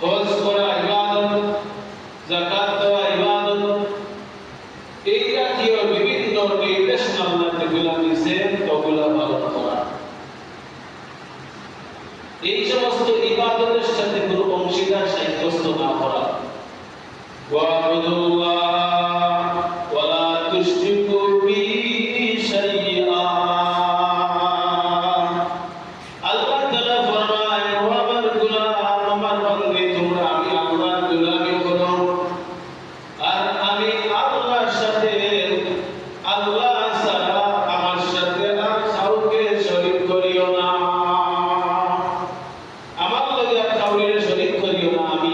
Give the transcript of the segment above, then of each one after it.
হজ করা ইবাদত, যাকাত দেওয়া ইবাদত, এই জাতীয় বিভিন্ন নির্দেশনা আল্লাহ যেগুলো দিয়েছেন ওগুলো পালন করা। এই সমস্ত ইবাদতের সাথে কোনো অংশীদার সাব্যস্ত না করা। ওয়াবুদুল্লাহ ওয়ালা তুশরিকু বিহি শাইআ। আল্লাহ তাআলা ফরমায়, ও আমার গোলাম, আমার বান্দী, তোমরা আমি আল্লাহর গোলামি করো আর আমি আল্লাহর সাথে আল্লাহ ছাড়া আমার সাথে আর কাউকে শরীক করিও না। আমার লগে আর কাউকে শরীক করিও না। আমি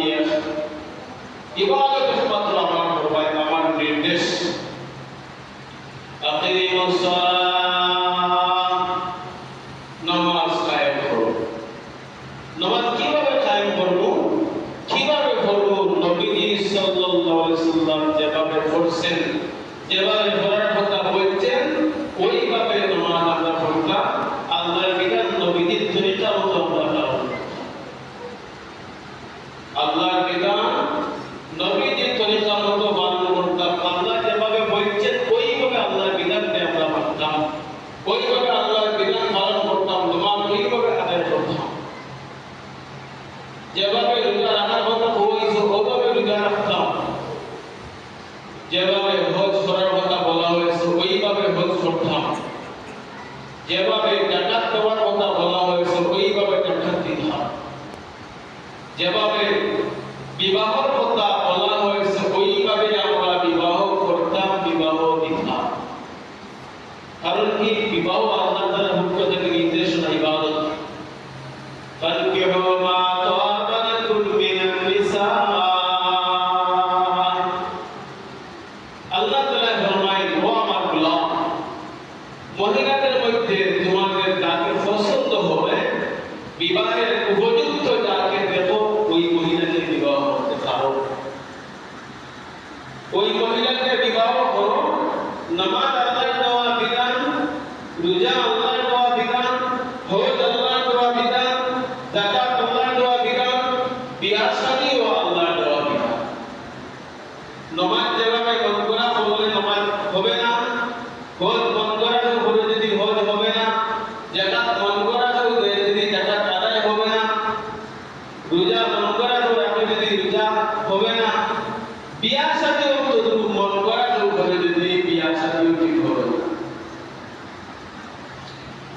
ইবাদত একমাত্র আমার করবাই, আমার নির্দেশ। আকিমুস সালাহ, নামাজ কায়েম করো। নামাজ কিভাবে কায়েম করব, কিভাবে করব? নবীজি সাল্লাল্লাহু আলাইহি সাল্লাম যেভাবে পড়ছেন, যেভাবে পড়ার কথা বলছেন, ওইভাবে নামাজ আমরা পড়তাম। আল্লাহর বিধান নবীজির তরিকা মতো আমরা পালন করতাম। আল্লাহর বিধান নবীজির তরিকা মতো পালন করতাম। আল্লাহ যেভাবে বলছেন ওইভাবে আল্লাহর বিধানকে আমরা মানতাম, ওইভাবে আল্লাহর বিধান পালন করতাম। নামাজ ওইভাবে আদায় করতাম। যেভাবে রোজা রাখার কথা বলেছে ওইভাবে রোজা রাখতাম। যেভাবে হজ করার কথা বলা হয়েছে ওইভাবে হজ করতাম। যেভাবে জাকাত দেওয়ার কথা বলা হয়েছে ওইভাবে জাকাত দিতাম। যেভাবে বিবাহের কথা বলা হয়েছে ওইভাবে আমরা বিবাহ করতাম, বিবাহ দিতাম। কারণ কি? বিবাহ আল্লাহ তাআলার পক্ষ থেকে নির্দেশনা, ইবাদত। ফানকিহু মা তাবা লাকুম মিনান নিসা। আল্লাহ তাআলা ফরমায়, ও আমার গোলাম, মহিলাদের মধ্যে তোমাদের যাকে পছন্দ হবে, বিবাহের উপযুক্ত যাকে দেখো, ওই মহিলাকে বিবাহ করতে পারো, ওই মহিলাকে বিবাহ করো। নামাজ আল্লাহর দেওয়া বিধান, রোজা আল্লাহর দেওয়া বিধান, হজ আল্লাহর দেওয়া বিধান, যাকাত আল্লাহর দেওয়া বিধান, বিয়াহ শাদীও আল্লাহর দেওয়া বিধান। নামাজ যেভাবে বন্ধ করা বললে নামাজ হবে না, হজ বন্ধ করা বলে যদি হজ হবে না, যাকাত বন্ধ করা বলে যদি যাকাত আদায় হবে না, রোজা বন্ধ করা বলে যদি রোজা হবে না, বিয়াহ শাদীও যদি মন করা বলে যদি বিয়াহ শাদীও ঠিক হবে না।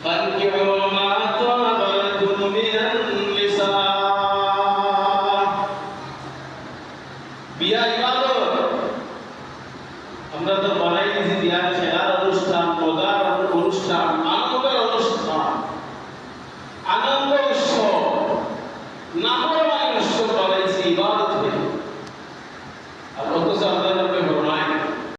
ফানকিহু মা তাবা লাকুম মিনান নিসা। বিয়াহ ইবাদত। আমরা তো বানাই দিয়েছি বিয়াহ খেলার অনুষ্ঠান, মজার অনুষ্ঠান, আনন্দের অনুষ্ঠান, আনন্দ উৎসব, নাফরমানি উৎসব বানাইছি, ইবাদত